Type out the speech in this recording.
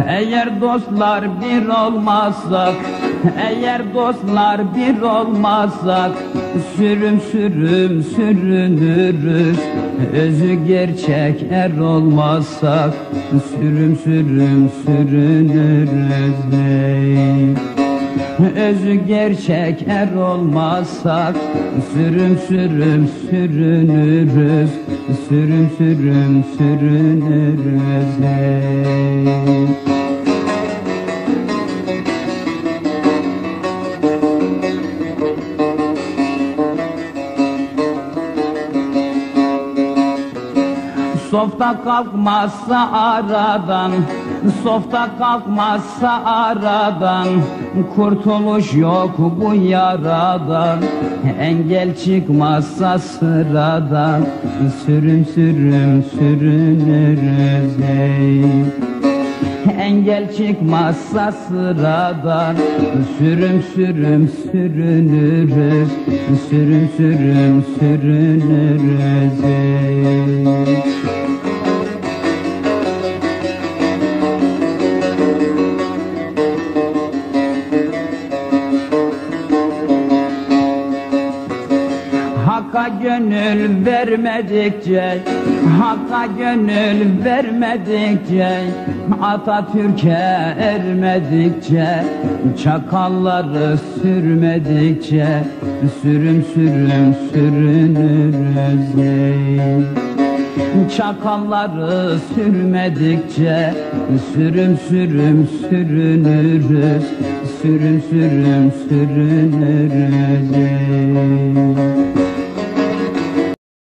Eğer dostlar bir olmazsak, eğer dostlar bir olmazsak, sürüm sürüm sürünürüz. Özü gerçek er olmazsak, sürüm sürüm sürünürüz. Özü gerçek er olmazsak, sürüm sürüm sürünürüz. Sürüm sürüm sürünürüz. Softa kalkmazsa aradan, softa kalkmazsa aradan, kurtuluş yok bu yaradan. Engel çıkmazsa sıradan, sürüm sürüm sürünürüz. Engel çıkmazsa sıradan, sürüm sürüm sürünürüz. Sürüm sürüm sürünürüz. Hakka gönül vermedikçe, Hakka gönül vermedikçe, Atatürk'e ermedikçe, çakalları sürmedikçe, sürüm sürüm sürünürüz. Çakalları sürmedikçe, sürüm sürüm sürünürüz. Sürüm sürüm sürünürüz.